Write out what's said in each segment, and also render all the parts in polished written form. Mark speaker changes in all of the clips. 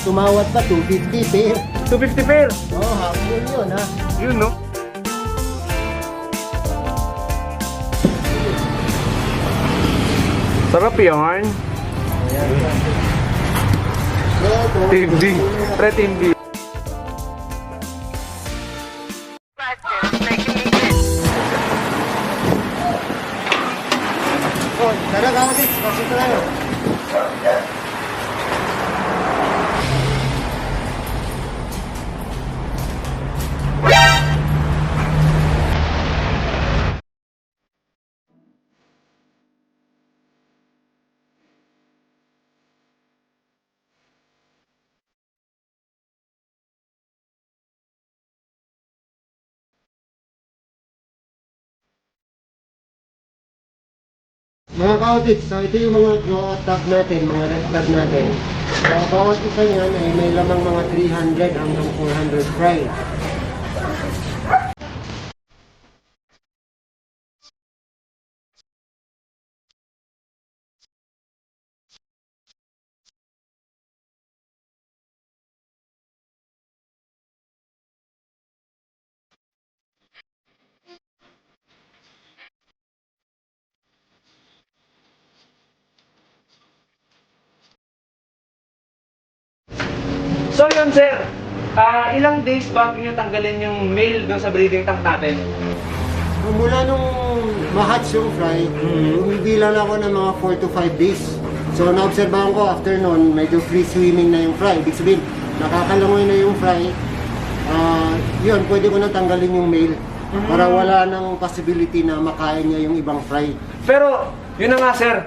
Speaker 1: tumawad pa, 250 pair.
Speaker 2: 250 pair.
Speaker 1: Oh, hapon yun ha.
Speaker 2: Yun, no? Sarap yan. Team B. Pre Team B.
Speaker 1: Oh, tara kasi, pasok tayo. Mga kautits, so ito yung mga tag natin, mga red tag natin. So bawat isa niyan ay may lamang mga 300 hanggang 400 fry.
Speaker 2: So yun, sir. Ilang days bago nyo tanggalin yung mail doon sa breeding tank natin?
Speaker 1: Mula nung ma-hatch yung fry, bumibilang ako ng mga 4 to 5 days. So naobserbahan ko after noon, medyo free swimming na yung fry. Ibig sabihin, nakakalangoy na yung fry. Yun, pwede ko na tanggalin yung mail para wala nang possibility na makain niya yung ibang fry.
Speaker 2: Pero, yun na nga, sir.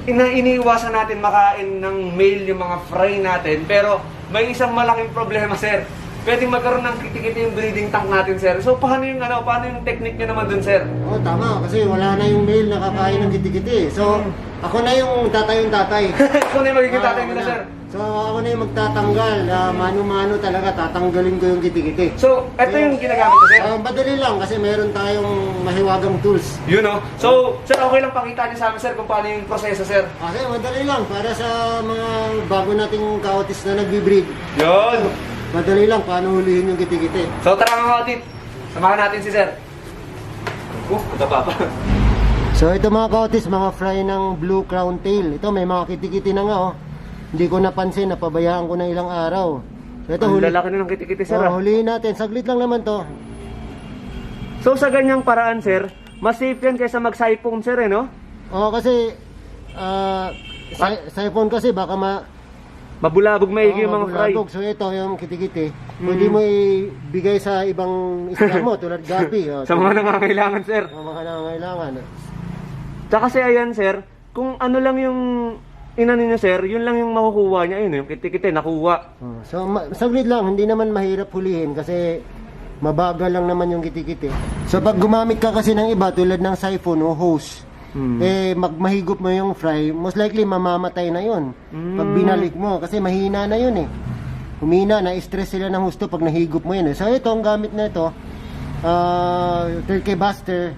Speaker 2: Iniiwasan natin makain ng mail yung mga fry natin. Pero, may isang malaking problema, sir. Pwedeng magkaroon ng kitikiti yung breeding tank natin, sir. So, paano yung technique nyo naman dun, sir?
Speaker 1: Oo, tama. Kasi wala na yung mail na kakain ng kitikiti. So, ako na yung tatay.
Speaker 2: Ikaw na yung magiging tatay nila, sir.
Speaker 1: So, ako na yung magtatanggal. Mano-mano talaga, tatanggalin ko yung kitikiti.
Speaker 2: So, eto yung ginagamit ko, sir.
Speaker 1: Madali lang kasi meron tayong mahiwagang tools.
Speaker 2: Yun, no? So, sir, okay lang pakita niyo sa amin, sir, kung paano yung proseso, sir.
Speaker 1: Okay, madali lang. Para sa mga bago nating kautis na nagbe-breed.
Speaker 2: Yun.
Speaker 1: Madali lang paano hulihin yung kitikiti.
Speaker 2: So, tara mga kautip. Samahan natin si sir. Ito pa.
Speaker 1: So, ito mga kautis, mga fry ng blue crown tail. Ito, may mga kitikiti na nga, oh. Hindi ko napansin, napabayaan ko na ilang araw. So, ito,
Speaker 2: Ang lalaki na ng kitikiti, sir.
Speaker 1: hulihin natin. Saglit lang naman to.
Speaker 2: So, sa ganyang paraan, sir, mas safe yan kaysa mag-siphon, sir, eh, no?
Speaker 1: Oo, kasi siphon kasi baka
Speaker 2: Mabulabog maigi yung mga fry.
Speaker 1: mabulabog. So ito yung kitikiti. Pwede mo ibigay sa ibang isda mo tulad gabi.
Speaker 2: Sa mga nangangailangan, sir.
Speaker 1: Sa mga nangangailangan.
Speaker 2: Tsaka kasi ayan, sir, kung ano lang yung inano niya, sir, yun lang yung makukuha niya. Ayun, yung kitikiti, nakuha.
Speaker 1: So saglit lang, hindi naman mahirap hulihin kasi mabagal lang naman yung kitikiti. So pag gumamit ka kasi ng iba tulad ng siphon o hose, mahigop mo yung fry, most likely mamamatay na yun pag binalik mo kasi mahina na yun eh. Humina, na-stress sila ng husto pag nahigop mo yun eh. So ito, ang gamit na ito, turkey buster,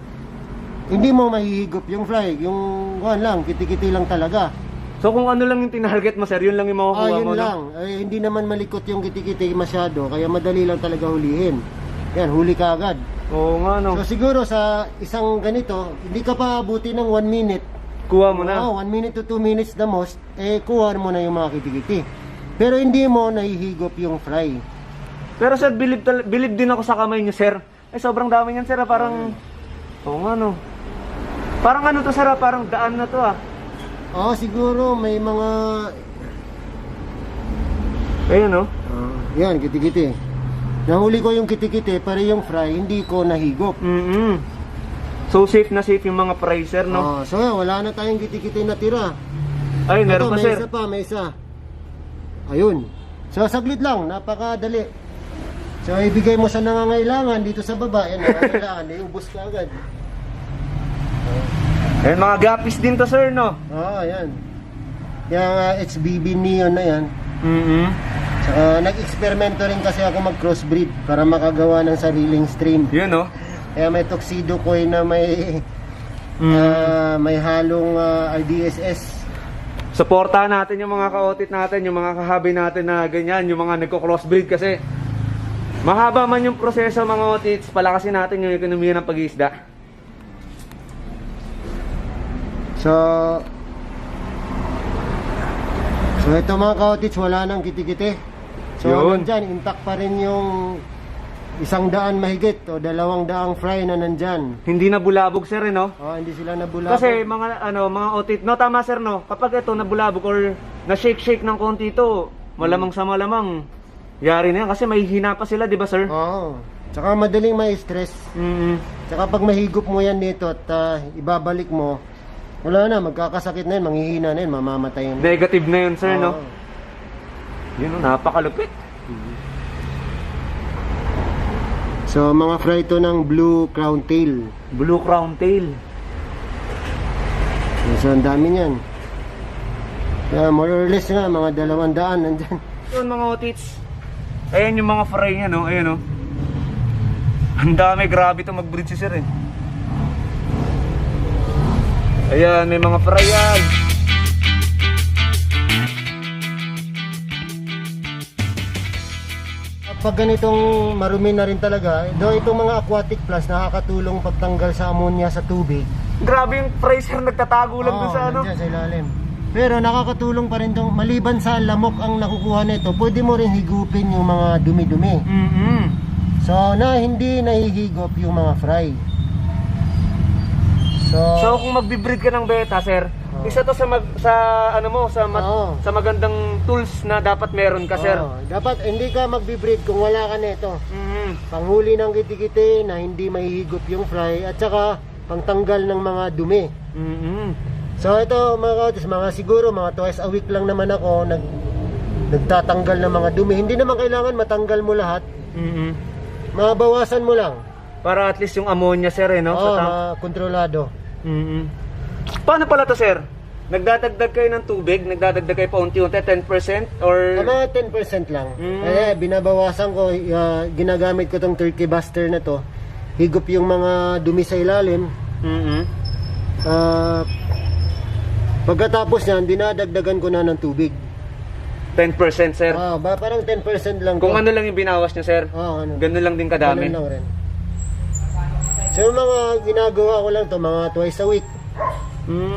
Speaker 1: hindi mo mahihigop yung fry, yung lang, kitikiti lang talaga.
Speaker 2: So kung ano lang yung tinarget mo, sir, yun lang yung makukuha
Speaker 1: Yun
Speaker 2: mo,
Speaker 1: lang.
Speaker 2: no?
Speaker 1: Hindi naman malikot yung kitikiti masyado, kaya madali lang talaga hulihin. Yan, huli ka agad.
Speaker 2: Oo nga, no?
Speaker 1: So siguro sa isang ganito, hindi ka pa abuti ng 1 minute.
Speaker 2: Kuha mo na.
Speaker 1: 1 minute to 2 minutes the most, kuha mo na yung mga kitikiti. Pero hindi mo nahihigop yung fry.
Speaker 2: Pero sir, believe din ako sa kamay niyo, sir. Sobrang dami niyan, sir, parang... Oo nga, no? Parang ano to, sir, parang daan na to,
Speaker 1: Siguro may mga...
Speaker 2: Ayun, no?
Speaker 1: Yan, kitikiti. Nahuli ko yung kitikiti, pero yung fry, hindi ko nahigop.
Speaker 2: So safe na safe yung mga fry, sir, no?
Speaker 1: So wala na tayong kitikiti na tira.
Speaker 2: Ay, meron pa,
Speaker 1: may
Speaker 2: sir.
Speaker 1: isa pa, may isa. Ayun. So saglit lang, napakadali. So ibigay mo sa nangangailangan dito sa baba, yan, nangangailangan, iubos ka agad.
Speaker 2: Ayun, mga gapis din to, sir, no?
Speaker 1: Yan. Yung HBB Neon na yan. Nag-eksperimento rin kasi ako mag-crossbreed para makagawa ng sariling stream.
Speaker 2: Yun, no?
Speaker 1: Kaya may tuxedo koi na may halong RDSS.
Speaker 2: Suportahan natin yung mga ka-otit natin, yung mga kahabi natin na ganyan, yung mga nagko-crossbreed kasi mahaba man yung proseso mga otits, palakasin natin yung ekonomiya ng pag-iisda.
Speaker 1: So ito mga kaotits, wala nang kiti-kiti. So
Speaker 2: Yun.
Speaker 1: nandyan, intact pa rin yung 100 mahigit o 200 fry na nandyan.
Speaker 2: Hindi na bulabog sir, no?
Speaker 1: Hindi sila nabulabog.
Speaker 2: Kasi mga otit, no, tama sir, no? Kapag ito nabulabog or na-shake ng konti ito, malamang sa malamang, yari na yan kasi mahihina pa sila, di ba sir?
Speaker 1: Oo. Tsaka madaling ma-stress. Tsaka pag mahigop mo yan dito at ibabalik mo, wala na, magkakasakit na yun, manghihina na yun, mamamatay yun.
Speaker 2: Negative na yun sir, no?
Speaker 1: Oo.
Speaker 2: Yun, napakalupit.
Speaker 1: So mga fry ito ng blue crown tail.
Speaker 2: Blue crown tail.
Speaker 1: So ang dami niyan. More or less nga, mga 200 nandyan.
Speaker 2: Yun mga otits. Ayan yung mga fry niya, no? Ayan, no? Ang dami, grabe ito mag-breed si sir, eh. Ayan, may mga fry yan.
Speaker 1: Pag ganitong marumi na rin talaga, though itong mga aquatic plants nakakatulong pagtanggal sa ammonia sa tubig.
Speaker 2: Grabe yung fry sir, nagtatago lang dun sa ano.
Speaker 1: Nandyan sa ilalim. Pero nakakatulong pa rin itong, maliban sa lamok ang nakukuha nito, pwede mo rin higupin yung mga dumi-dumi. So na hindi nahihigop yung mga fry.
Speaker 2: So kung magbi-breed ka ng beta sir, isa to sa sa magandang tools na dapat meron ka sir.
Speaker 1: Dapat hindi ka magbi-breed kung wala ka nito. Panghuli ng kiti-kiti na hindi mahihigop yung fry at saka pangtanggal ng mga dumi. So ito mga kautis, siguro mga twice a week lang naman ako nagtatanggal ng mga dumi. Hindi naman kailangan matanggal mo lahat. Mabawasan mo lang.
Speaker 2: Para at least yung ammonia sir, eh, no?
Speaker 1: Kontrolado.
Speaker 2: Paano pala to sir? Nagdadagdag kayo ng tubig? Nagdadagdag kayo pa unti-unti? 10%? Or...
Speaker 1: Mga 10% lang. Kaya binabawasan ko, ginagamit ko tong turkey buster na to. Higop yung mga dumi sa ilalim. Pagkatapos yan, dinadagdagan ko na ng tubig.
Speaker 2: 10% sir?
Speaker 1: Parang 10% lang.
Speaker 2: Kung ano lang yung binawas nyo sir? Ganun lang din kadami?
Speaker 1: Ganun lang rin. So mga ginagawa ko lang to mga twice a week.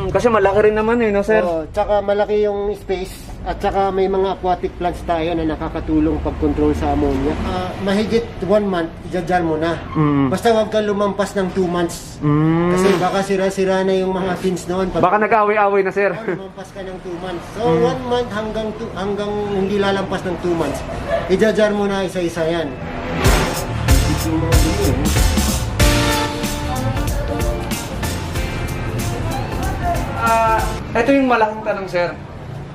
Speaker 2: Kasi malaki rin naman eh, no sir?
Speaker 1: Tsaka malaki yung space. At saka may mga aquatic plants tayo na nakakatulong pag-control sa ammonia. Mahigit 1 month, idadyan mo na. Basta wag ka lumampas ng 2 months. Kasi baka sira-sira na yung mga fins noon.
Speaker 2: Baka nag-away-away na sir.
Speaker 1: Lumampas ka ng 2 months. So 1 month hanggang hindi lalampas ng 2 months. Idadyan mo na isa-isa yan.
Speaker 2: Ito yung malaking tanong sir.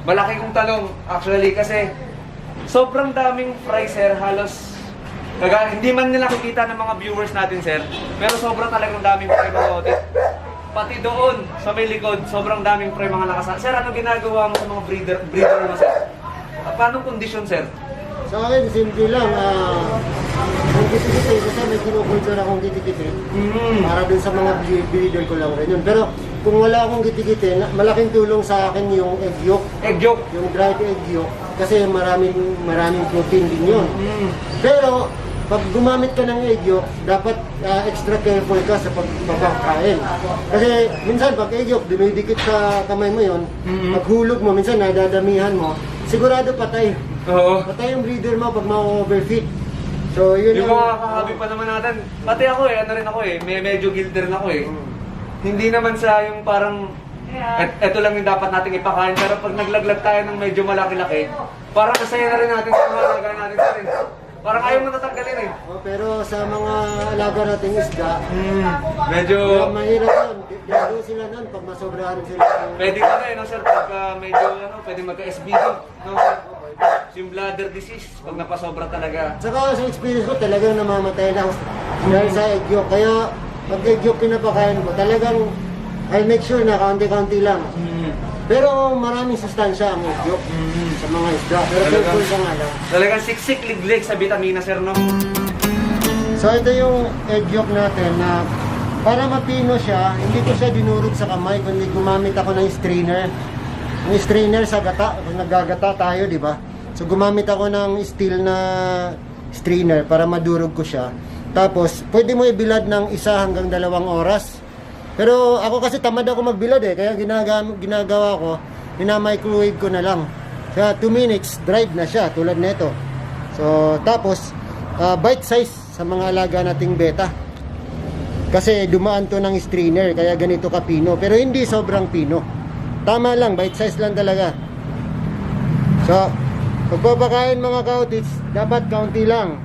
Speaker 2: Malaki kong tanong actually kasi sobrang daming fry sir, halos hindi man nila nakikita ng mga viewers natin sir, pero sobrang talagang daming fry mga otit. Pati doon sa may likod, sobrang daming fry mga nakasa. Sir, ano ginagawa mo sa mga breeder mo sir? Paano kondisyon sir?
Speaker 1: Sa akin, simple lang. Ang kiti-kiti, kasi may kinukultura akong kiti-kiti. Para dun sa mga breeder ko lang rin yun. Pero kung wala akong kiti-kiti, malaking tulong sa akin yung egg yolk.
Speaker 2: Egg yolk? Yung
Speaker 1: dried egg yolk. Kasi maraming protein din yun. Pero pag gumamit ka ng egg yolk, dapat extra careful ka sa pagkakain. Kasi minsan pag egg yolk, dumidikit sa kamay mo yun. Paghulog mo, minsan nadadamihan mo, sigurado patay.
Speaker 2: Oo.
Speaker 1: Patay yung breeder mo pag ma-overfeed. So yun
Speaker 2: yung mga kakabi pa naman natin. Pati ako ano rin ako medyo guilty rin ako Hindi naman sa yung parang eto lang yung dapat nating ipakain, pero pag naglaglag tayo ng medyo malaki-laki, parang kasaya na rin natin sa mga alaga natin sa rin. Parang ayaw mo natanggalin
Speaker 1: pero sa mga alaga nating isda,
Speaker 2: medyo
Speaker 1: mahirap yun. Lalo sila nun pag masobrahan sila.
Speaker 2: Pwede ka na no sir, pagka medyo pwede magka-SBD, no sir? Yung bladder disease, pag napasobra talaga.
Speaker 1: Saka sa experience ko, talagang namamatay na dahil sa egg yolk. Kaya pag egg yolk pinapakain mo, talagang I'll make sure na kaunti-kaunti lang. Pero maraming sustansya ang egg yolk sa mga isda. Pero careful ka nga lang.
Speaker 2: Talagang siksik liglig sa vitamina sir, no?
Speaker 1: So ito yung egg yolk natin na para mapino siya, hindi ko siya dinurog sa kamay, kundi gumamit ako ng strainer. May strainer sa gata, nagagata tayo, di ba? So gumamit ako ng steel na strainer para madurog ko siya. Tapos, pwede mo ibilad ng 1 hanggang 2 oras. Pero ako kasi tamad ako magbilad kaya ginagawa ko, microwave ko na lang. Kaya 2 minutes, dried na siya, tulad nito. So, tapos, bite size sa mga alaga nating beta. Kasi dumaan to ng strainer, kaya ganito ka pino. Pero hindi sobrang pino. Tama lang, bite size lang talaga. So, pagpapakain mga kautits, dapat kaunti lang.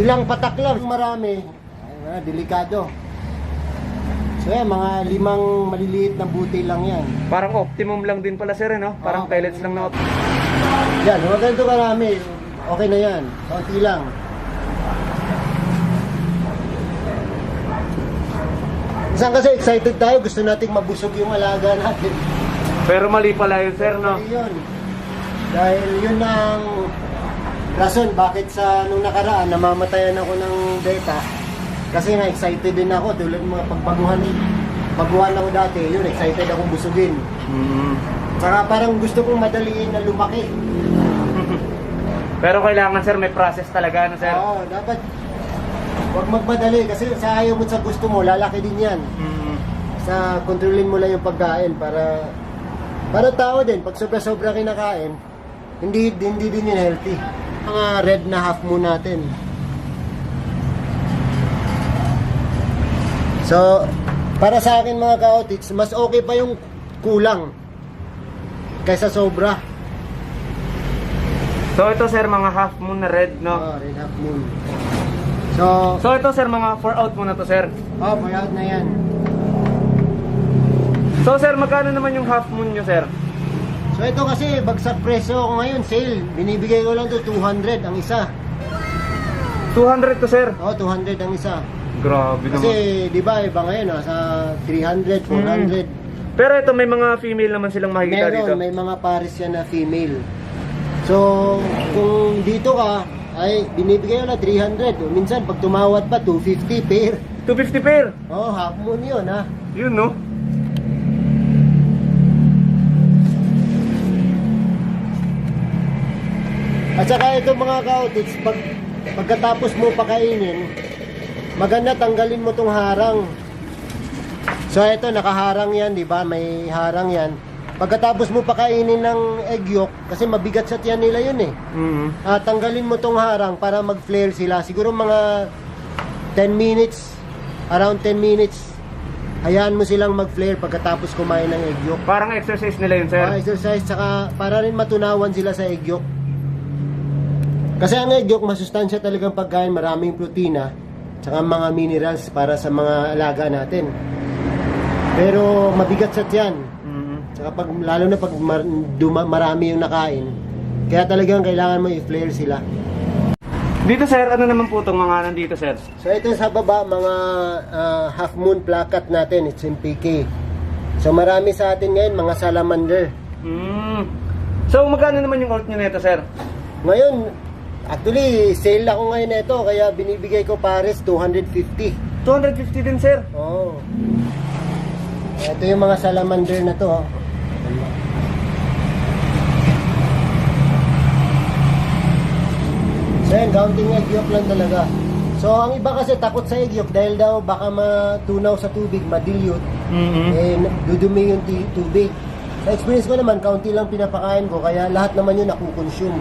Speaker 1: Ilang patak lang, marami. Delikado. So yan, mga 5 maliliit na buti lang yan.
Speaker 2: Parang optimum lang din pala sir, no? Parang pellets lang na
Speaker 1: Yan, mga ganito karami. Okay na yan, kaunti lang. Saan kasi excited tayo, gusto nating mabusog yung alaga natin.
Speaker 2: Pero mali pala yun sir, no?
Speaker 1: Yun. Dahil yun ang rason bakit sa nung nakaraan namamatayan ako ng beta. Kasi nga excited din ako tulad ng mga pagbaguhan ako dati, yun excited akong busugin. Saka parang gusto kong madaliin na lumaki.
Speaker 2: Pero kailangan sir, may process talaga, no sir?
Speaker 1: Oo, dapat huwag magmadali kasi sa ayaw mo sa gusto mo, lalaki din yan. Sa kontrolin mo lang yung pagkain para tao din, pag sobra-sobra kinakain, hindi din yun healthy. Mga red na half moon natin. So, para sa akin mga kaotits, mas okay pa yung kulang kaysa sobra.
Speaker 2: So ito sir, mga half moon na red, no?
Speaker 1: Red half moon. So
Speaker 2: ito sir, mga 4 out muna to sir.
Speaker 1: payout na yan.
Speaker 2: So sir, magkano naman yung half moon nyo sir?
Speaker 1: So ito kasi bagsak presyo ako ngayon, sale. Binibigay ko lang to 200 ang isa.
Speaker 2: 200 to sir?
Speaker 1: 200 ang isa.
Speaker 2: Grabe
Speaker 1: Kasi
Speaker 2: naman.
Speaker 1: di ba iba ngayon nasa 300, 400.
Speaker 2: Pero ito may mga female naman silang makikita dito.
Speaker 1: May mga pares yan na female. So kung dito ka ay binibigay ko na 300. O minsan pag tumawad pa 250 pair.
Speaker 2: 250 pair?
Speaker 1: Half moon yun ha.
Speaker 2: Yun no?
Speaker 1: At saka ito mga kautits, pagkatapos mo pakainin, maganda tanggalin mo tong harang. So ito nakaharang yan, di ba? May harang yan. Pagkatapos mo pakainin ng egg yolk, kasi mabigat sa tiyan nila yun eh. Tanggalin mo tong harang para mag-flare sila. Siguro mga 10 minutes, around 10 minutes. Hayaan mo silang mag-flare pagkatapos kumain ng egg yolk.
Speaker 2: Parang exercise nila yun sir?
Speaker 1: Exercise, saka para rin matunawan sila sa egg yolk. Kasi ang egg yolk, masustansya talagang pagkain, maraming protina, saka mga minerals para sa mga alaga natin. Pero mabigat sa tiyan. Saka lalo na pag marami yung nakain, kaya talagang kailangan mo i-flare sila.
Speaker 2: Dito sir, ano naman po itong mga nandito sir?
Speaker 1: So ito sa baba, mga half moon plakat natin, it's MPK. So marami sa atin ngayon, mga salamander.
Speaker 2: So magkano naman yung alt nyo nito sir?
Speaker 1: Ngayon, actually, sale ako ngayon na ito, kaya binibigay ko pares 250.
Speaker 2: 250 din sir?
Speaker 1: Oo. Ito yung mga salamander na to. So yan, counting egg yolk lang talaga. So ang iba kasi takot sa egg yolk dahil daw baka matunaw sa tubig, madilute, dudumi yung tubig. Sa experience ko naman, kaunti lang pinapakain ko, kaya lahat naman yun nakukonsume.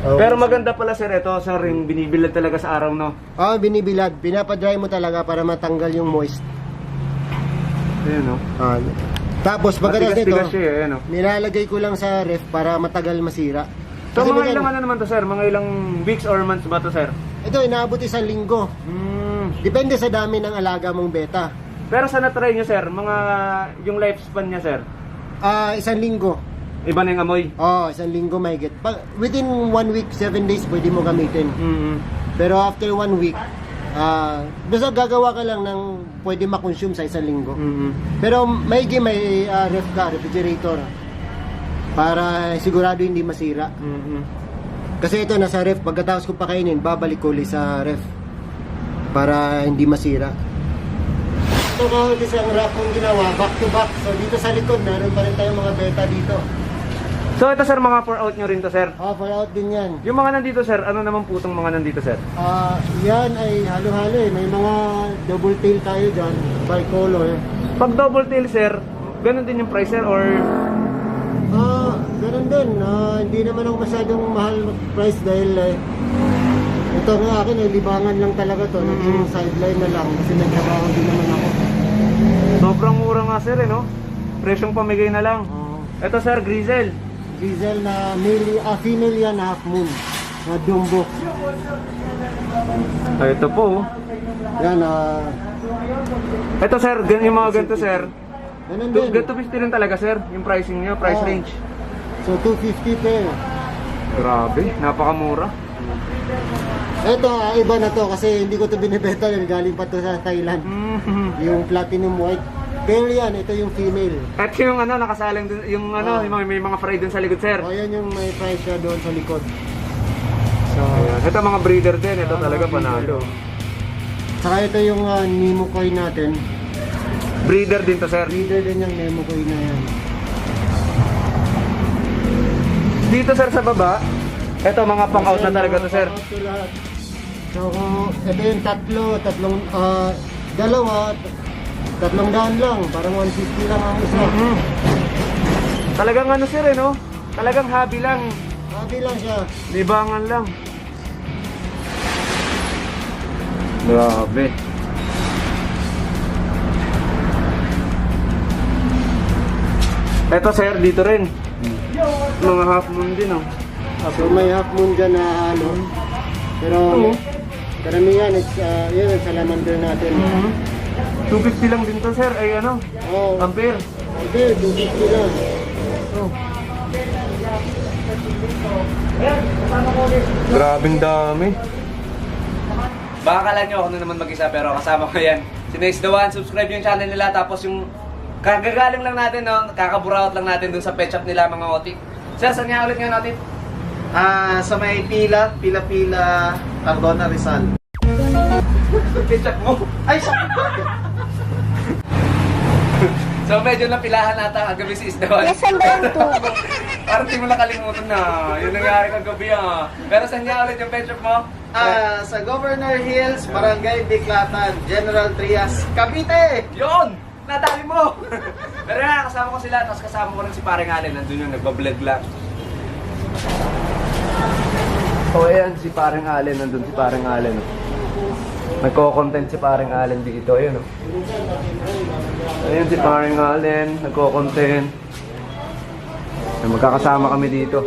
Speaker 2: Pero maganda pala sir, ito sir, yung binibilad talaga sa araw, no?
Speaker 1: Binibilad. Pinapadry mo talaga para matanggal yung moist.
Speaker 2: Ayan, no?
Speaker 1: Tapos pagkatapos nito,
Speaker 2: no?
Speaker 1: nilalagay ko lang sa ref para matagal masira.
Speaker 2: So
Speaker 1: Kasi
Speaker 2: mga ilang ano naman to sir? Mga ilang weeks or months ba to sir?
Speaker 1: Ito, inaabot 1 linggo. Depende sa dami ng alaga mong beta.
Speaker 2: Pero sa na-try nyo sir, mga yung lifespan niya sir?
Speaker 1: 1 linggo.
Speaker 2: Iba na yung amoy?
Speaker 1: 1 linggo mahigit. Within 1 week, 7 days pwede mo gamitin. Pero after 1 week, basta gagawa ka lang ng pwede makonsume sa 1 linggo. Pero may ref ka, refrigerator, para sigurado hindi masira. Kasi ito nasa ref, pagkatapos ko pakainin, babalik ko ulit sa ref para hindi masira. ito kasi ang rack mong ginawa, back to back. So dito sa likod, meron pa rin tayong mga beta dito.
Speaker 2: So ito sir, mga pour out nyo rin to sir.
Speaker 1: For out din yan.
Speaker 2: Yung mga nandito sir, ano naman po itong mga nandito sir?
Speaker 1: Yan ay halo-halo eh. May mga double tail tayo dyan, bicolor.
Speaker 2: Pag double tail sir, ganun din yung price sir or...
Speaker 1: Ganun din. Hindi naman ako masyadong mahal price dahil ito nga akin ay libangan lang talaga to. Naging sideline na lang kasi nagtrabaho din naman ako.
Speaker 2: Sobrang mura nga sir eh no? Presyong pamigay na lang. Ito sir, Grizzle.
Speaker 1: Diesel na female yan, half moon na Dumbo.
Speaker 2: Ito po.
Speaker 1: Yan,
Speaker 2: Ito sir, yung mga ganito sir.
Speaker 1: ganun din.
Speaker 2: Ganito 50 rin talaga sir, yung pricing niya, price range.
Speaker 1: So 250 pair.
Speaker 2: Grabe, napakamura.
Speaker 1: Ito, iba na to kasi hindi ko to binibenta yun. Galing pa to sa Thailand. Yung platinum white. Pair yan, ito yung female.
Speaker 2: At yung ano, nakasalang dun, yung ano, yung may mga fry dun sa likod sir.
Speaker 1: Yan yung may price siya doon sa likod. So,
Speaker 2: Ayan. Ito mga breeder din, ito talaga
Speaker 1: mga
Speaker 2: panalo.
Speaker 1: saka ito yung Nemo Koi natin.
Speaker 2: Breeder din to sir.
Speaker 1: Leader din yung Nemo Koi na yan.
Speaker 2: Dito sir sa baba, ito mga pang out na talaga to sir.
Speaker 1: Pang out to lahat. So, ito yung dalawa, 300 lang, parang 150 lang ang isa.
Speaker 2: Talagang ano sir eh no? Talagang hobby lang.
Speaker 1: Happy lang siya.
Speaker 2: Libangan lang. Grabe. Ito sir, dito rin. Mga half moon din oh.
Speaker 1: So may half moon dyan na ano. Pero karamihan, yun ang salamander natin.
Speaker 2: 250 lang din to sir, ay ano? Ampere.
Speaker 1: Okay, 250 lang.
Speaker 2: Grabing dami. Baka kala nyo ako na naman mag-isa pero kasama ko yan. Si Nice the One, subscribe yung channel nila tapos yung kagagaling lang natin, no? Kakaburaot lang natin dun sa pet shop nila mga otik. Sir, saan nga ulit nga natin?
Speaker 3: Sa may pila, Cardona, Rizal.
Speaker 2: Pet shop mo?
Speaker 3: Ay, sorry.
Speaker 2: So medyo napilahan nata kagabi si Isda One.
Speaker 4: Nasaan ba yung tubo?
Speaker 2: Parang di mo nakalimutan na. Yun nangyari kagabi ah. Pero saan nga ulit yung pet shop mo?
Speaker 3: Sa Governor Hills, Barangay Biklatan, General Trias, Cavite.
Speaker 2: Yun! Nadali mo! Pero yan, kasama ko sila. Tapos kasama ko rin si Paring Allen. Nandun yung nagbablog lang. Oh, ayan, si Paring Allen. Nandun si Paring Allen. Nagko-content si Paring Allen dito. Ayun, oh. Ayun si Paring Allen. Nagko-content. Magkakasama kami dito.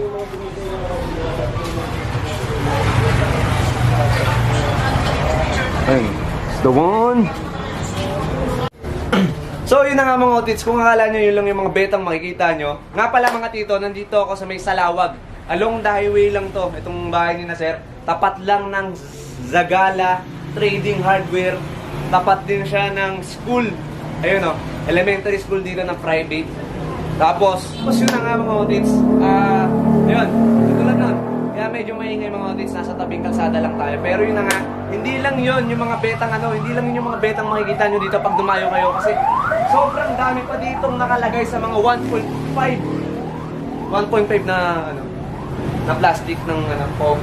Speaker 2: Ayun. It's the one. So yun na nga mga otits, kung akala nyo yun lang yung mga betang makikita nyo. Nga pala mga tito, nandito ako sa may Salawag. Along the highway lang to, itong bahay ni na sir. Tapat lang ng Zagala Trading Hardware. Tapat din siya ng school. Ayun o, elementary school dito ng private. Tapos yun na nga mga otits. Ayun, tutulad nun. Kaya medyo maingay mga otits, nasa tabing kalsada lang tayo. Pero yun na nga, hindi lang yun yung mga betang hindi lang yun yung mga betang makikita nyo dito pag dumayo kayo. Kasi sobrang dami pa ditong nakalagay sa mga 1.5 na na plastic ng foam.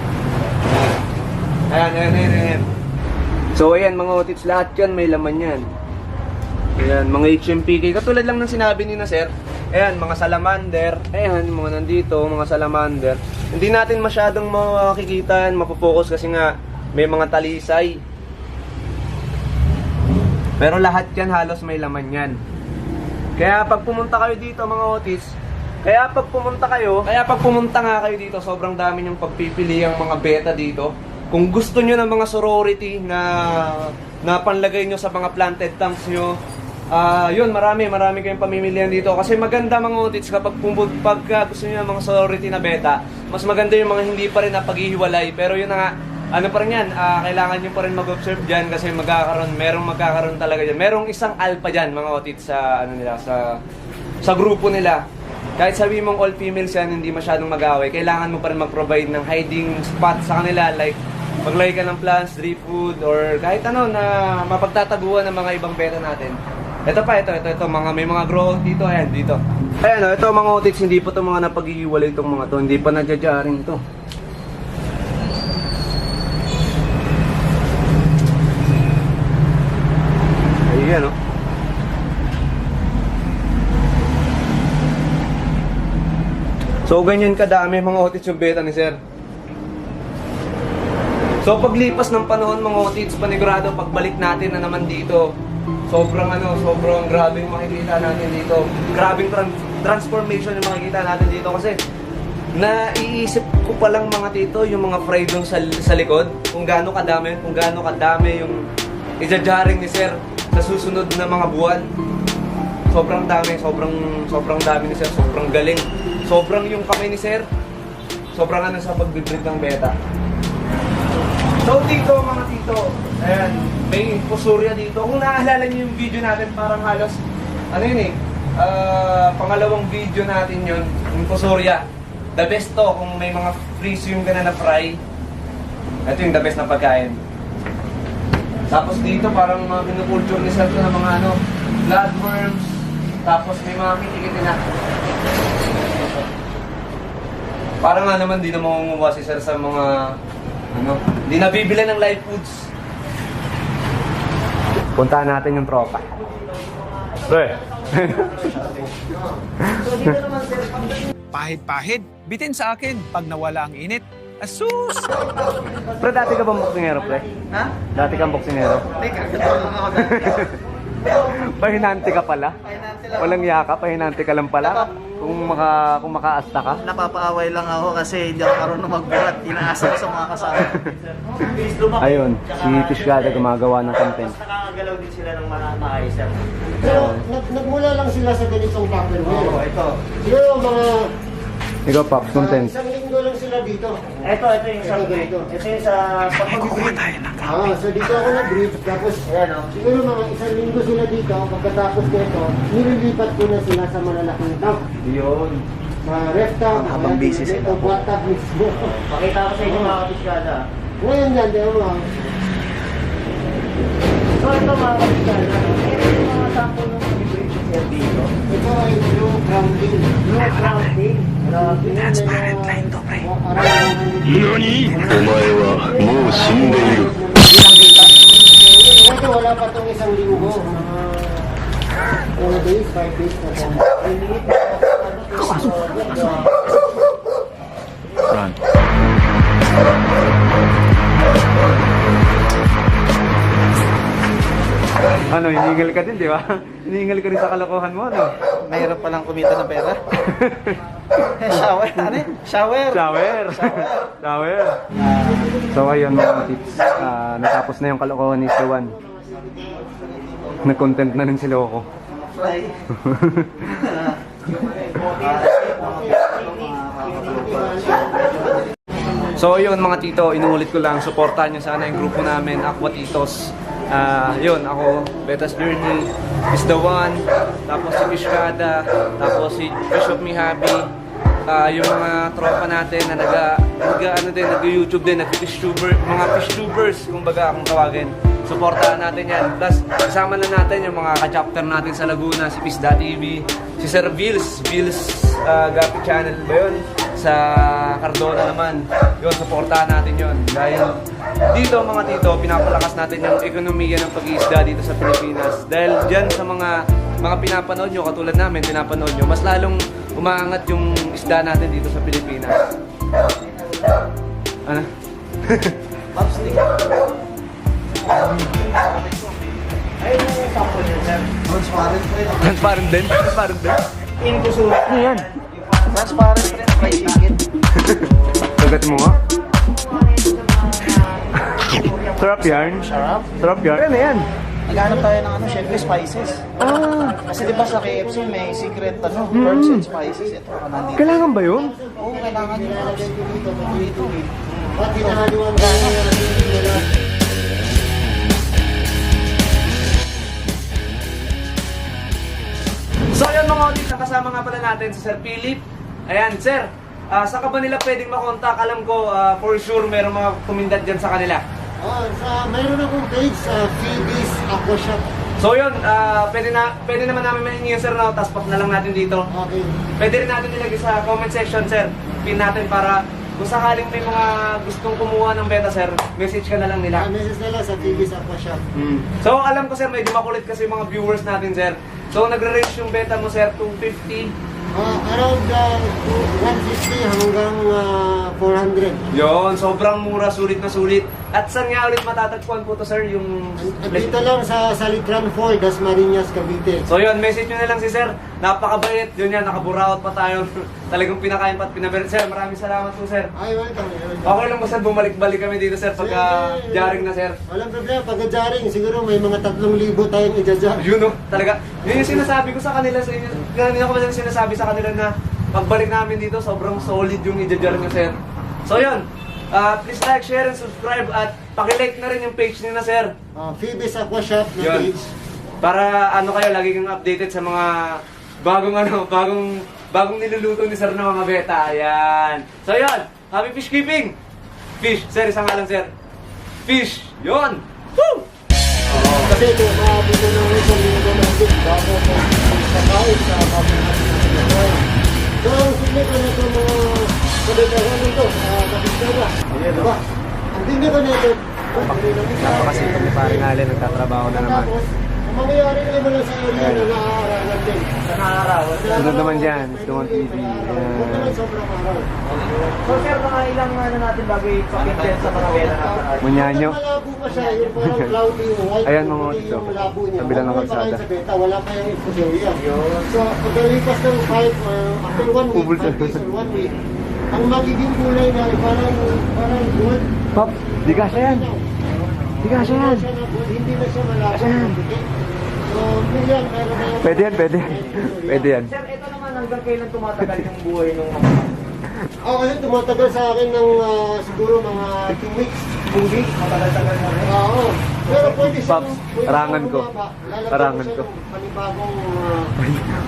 Speaker 2: Ayan. So ayan mga otits, lahat yan may laman yan. Ayan, mga HMPK. Katulad lang ng sinabi ni na sir. Ayan, mga salamander. Ayan, yung mga nandito, mga salamander. Hindi natin masyadong makikita yan, mapofocus kasi nga may mga talisay. Pero lahat yan halos may laman yan. Kaya pag pumunta kayo dito mga otis, kaya pag pumunta nga kayo dito, sobrang dami yung pagpipili ang mga beta dito. Kung gusto nyo ng mga sorority na panlagay nyo sa mga planted tanks nyo, yun, marami kayong pamimilihan dito. Kasi maganda mga otits kapag gusto nyo ng mga sorority na beta, mas maganda yung mga hindi pa rin na paghihiwalay. Pero yun na nga, ano pa rin yan, kailangan nyo pa rin mag-observe dyan kasi merong magkakaroon talaga dyan. Merong isang alpha dyan mga otits sa, sa grupo nila. Kahit sabihin mong all females yan, hindi masyadong mag-away, kailangan mo pa rin mag-provide ng hiding spot sa kanila, like maglagay ka ng plants, drip food, or kahit ano na mapagtataguan ng mga ibang beta natin Ito pa, ito, mga may mga grow dito, ayan, dito. Ayan, ito mga otits, hindi pa itong mga napag-iiwalay itong mga to, hindi pa nadyajaring ito. Ayan, oh. So, ganyan kadami mga otits yung beta ni Sir. So, paglipas ng panahon mga otits, panigurado, pagbalik natin na naman dito, sobrang grabing makikita natin dito. Grabing transformation yung makikita natin dito kasi naiisip ko pa lang mga tito, yung mga fry doon sa likod, kung gaano kadami yung ijajaring ni Sir sa susunod na mga buwan. Sobrang dami ni Sir, sobrang galing. Sobrang yung kamay ni Sir, sobrang sa pagbibreed ng beta. So dito mga tito, ayan, may pusurya dito. Kung naaalala niyo yung video natin, parang halos, pangalawang video natin yun, yung pusurya. The best to, kung may mga freeze yung gana na fry, ito yung the best na pagkain. Tapos dito parang mga pinukulture ni Sir na mga bloodworms, tapos may mga kitikiti na. Parang nga naman, di na mamumuha si Sir sa mga, di nabibili ng live foods. Puntahan natin yung tropa. Pre.
Speaker 4: Pahid-pahid, bitin sa akin pag nawala ang init. Asus!
Speaker 2: Pre, dati ka bang boksingero, pre?
Speaker 3: Ha?
Speaker 2: Dati kang boksingero?
Speaker 3: Teka, katulong ako dati.
Speaker 2: Pahinante ka pala?
Speaker 3: Pahinante lang.
Speaker 2: Walang yaka, pahinante ka lang pala? Kung makaasta ka?
Speaker 3: Napapaaway lang ako kasi hindi ako marunong magbuhat. Inaasa ko sa mga kasama.
Speaker 2: Ayun, si Tishgada gumagawa ng content.
Speaker 3: Nakakagalaw din sila ng maayos.
Speaker 1: Pero nagmula lang sila sa ganitong Tupperware.
Speaker 3: Oo, ito.
Speaker 1: Siguro mga
Speaker 2: Ikaw, Pops, content.
Speaker 1: isang linggo lang sila dito.
Speaker 3: Ito yung sa
Speaker 1: Ito.
Speaker 3: Ito yung sa pag-breed.
Speaker 1: So dito ako nag-breed, tapos
Speaker 3: Ayan, oh.
Speaker 1: siguro mga isang linggo sila dito, pagkatapos nito, nililipat ko na sila sa malalaking tank.
Speaker 2: Yun.
Speaker 1: Sa ref tank,
Speaker 3: Habang busy sila.
Speaker 1: Ito, buhat tank mismo.
Speaker 3: Pakita ko sa inyo mga kapiskada.
Speaker 1: Ngayon yan, di ba?
Speaker 3: So ito mga kapiskada. Ito yung mga sample ng pag-breed sa dito.
Speaker 1: Ito ay blue grounding.
Speaker 3: Blue grounding.
Speaker 1: Transparent line to, pre.
Speaker 5: 何お前はもう死んでいる。
Speaker 1: Ito, wala pa itong isang linggo. Mga 4 days, 5 days na po.
Speaker 5: Run.
Speaker 2: Ano, hiningal ka din, di ba? Hiningal ka rin sa kalokohan mo, ano?
Speaker 3: Mahirap palang kumita ng pera. Shower, ano eh? Shower.
Speaker 2: Shower. So ayun mga tips, natapos na yung kalokohan ni Sir Juan. Nag-content na rin si Loco.
Speaker 3: Fry.
Speaker 2: So yun mga tito, inuulit ko lang, supportahan nyo sana yung grupo namin, Aqua Titos. Yun, ako, Betas Journey, is the one, tapos si Fishkada, tapos si Bishop Mihabi, yung mga tropa natin na nag-YouTube din, nag-fishtubers, mga fishtubers, kumbaga kung tawagin. Supportahan natin yan. Plus, kasama na natin yung mga ka-chapter natin sa Laguna, si Pisda TV, si Sir Vils Gapi Channel ba yun? Sa Cardona naman. Yun, supportahan natin yun. Dahil dito mga tito, pinapalakas natin yung ekonomiya ng pag-iisda dito sa Pilipinas. Dahil dyan sa mga pinapanood nyo, katulad namin, pinapanood nyo, mas lalong umaangat yung isda natin dito sa Pilipinas. Ano?
Speaker 3: Pops, di. Ayun yung sample niya, sir. Transparent rin.
Speaker 2: Transparent din? Transparent din?
Speaker 3: Yung kusulat.
Speaker 2: Ano yan?
Speaker 3: Transparent rin. Fry chicken.
Speaker 2: Sagat mo nga. Sarap yarn.
Speaker 3: Sarap.
Speaker 2: Sarap yarn. Ano yan?
Speaker 3: Naghanap tayo ng syempre spices. Kasi di ba sa KFC may secret herbs and spices. Ito nandito.
Speaker 2: Kailangan ba yun?
Speaker 3: Oo, kailangan yung herbs. Dito eh.
Speaker 1: Ba't pinahaliwan ka nila?
Speaker 2: So yun mga audit, nakasama nga pala natin si Sir Philip. Ayan, Sir, saan ka ba nila pwedeng makontak? Alam ko, for sure, meron mga kumindat dyan sa kanila.
Speaker 1: Mayroon akong page sa Phoebe's Aqua Shop.
Speaker 2: So yun, pwede naman namin mahingi yun sir, no? Tapos pop na lang natin dito.
Speaker 1: Okay.
Speaker 2: Pwede rin natin ilagay sa comment section sir. Pin natin para kung sakaling may mga gustong kumuha ng beta sir, message ka na lang nila.
Speaker 1: Message nila sa TV's Aqua Shop.
Speaker 2: So alam ko sir, medyo makulit kasi yung mga viewers natin sir. So nagre-range yung beta mo sir, 250.
Speaker 1: Around 150 hanggang 400.
Speaker 2: Yon, sobrang mura, sulit na sulit. At saan nga ulit matatagpuan po to sir, yung...
Speaker 1: Dito lang sa Salitran 4, Dasmariñas, Cavite.
Speaker 2: So yun, message nyo na lang si sir. Napakabait. Yun yan, nakaburaot pa tayo. Talagang pinakain pa at pinaberit. Sir, maraming salamat po sir.
Speaker 1: Ay, welcome.
Speaker 2: Okay lang ba sir, bumalik-balik kami dito sir pagka jaring na sir.
Speaker 1: Walang problema, pagka-jaring, siguro may mga 3,000 tayong i-jar.
Speaker 2: Yun no, talaga. Yun yung sinasabi ko sa kanila sa inyo. Kanina ko pa sinasabi sa kanila na pagbalik namin dito, sobrang solid yung i-jar nyo sir. So yun, please like, share, and subscribe at pakilike na rin yung page nila sir.
Speaker 1: Phoebe's Aqua Shop na
Speaker 2: Yun.
Speaker 1: page.
Speaker 2: Para ano kayo, lagi kang updated sa mga bagong niluluto ni sir na mga beta. Ayan. So yun, happy fish keeping! Fish, sir, isang nga lang sir. Fish, yun! Woo!
Speaker 1: Kasi ito, makapito na rin sa mga natin bago po sa kain sa pamamagitan. So, ang sigli ko na ito mga kabitahan nito, kabitaga. Diba? Ang tingin ko na ito,
Speaker 2: Napakasipag ni Paring Allen, nagtatrabaho na naman.
Speaker 1: tapos, ang mangyayari na naman lang sa area na naaaralan din.
Speaker 2: Sa araw.
Speaker 4: Sunod naman dyan, Stuman TV.
Speaker 1: Huwag naman sobrang araw.
Speaker 3: So sir, mga ilang ano natin bago ipakita sa mga beta natin?
Speaker 4: Munyanyo.
Speaker 1: Malabo pa siya, yung parang cloudy yung white.
Speaker 4: Ayan, mga
Speaker 1: puti
Speaker 4: dito.
Speaker 1: yung labo niya.
Speaker 4: Sa bilang ng
Speaker 1: Huwag mo
Speaker 4: kalsada.
Speaker 1: ipakain sa beta, wala pa yung exposure. So, pagkalipas ng 5, after 1 week,
Speaker 4: Ubul
Speaker 1: 5 days or 1 week, ang magiging kulay na ay parang gold.
Speaker 4: Pop, di kasya yan. Di kasya yan.
Speaker 1: Hindi na siya malabo ng puti. So, yan, meron na yung...
Speaker 4: Pwede yan, pwede. Pwede yan.
Speaker 3: Sir, ito naman hanggang kailan tumatagal yung buhay ng
Speaker 1: Kasi tumatagal sa akin ng siguro mga 2 weeks.
Speaker 3: 2 weeks? Matagal-tagal na rin.
Speaker 1: Oo. Pero pwede siyang...
Speaker 4: Pops,
Speaker 1: pwede
Speaker 4: arangan
Speaker 1: siyang
Speaker 4: ko.
Speaker 1: bumaba. Lalagyan
Speaker 4: Arangan
Speaker 1: siya
Speaker 4: ko.
Speaker 1: ng panibagong...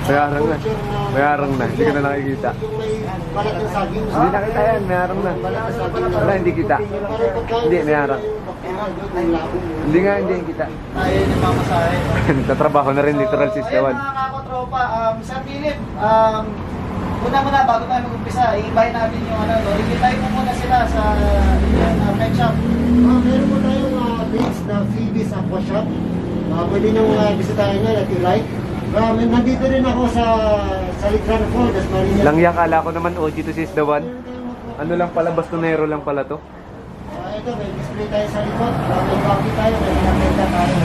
Speaker 4: Mayarang na.
Speaker 1: culture
Speaker 4: Mayarang na. Hindi ko na nakikita.
Speaker 1: Yung may balat ng saging.
Speaker 4: Hindi nakita yan, mayarang na.
Speaker 1: Balat ng saging.
Speaker 4: Wala, hindi kita.
Speaker 1: Parang pagkain
Speaker 4: Hindi,
Speaker 1: kasi
Speaker 4: mayarang.
Speaker 1: yung bakterya doon, yung labo mo.
Speaker 4: Hindi nga, hindi kita.
Speaker 3: Tayo yung mamasahe.
Speaker 4: Nagtatrabaho na rin literal si
Speaker 3: Ayun
Speaker 4: Stewan.
Speaker 3: mga kakotropa, Sir Philip, muna bago tayo mag-umpisa, i-invite natin yung ano, review tayo mo muna sila sa pet shop.
Speaker 1: Meron po tayong page na Phoebe's Aqua Shop. Pwede nyo bisitahin nyo at i-like. Nandito rin ako sa Salitran 4, Dasmariñas.
Speaker 4: Langya, kala ko naman OG to si Stewan. Ano lang pala, bastonero lang pala to.
Speaker 1: Ito, may display tayo sa likod. May coffee tayo, may nakita tayo.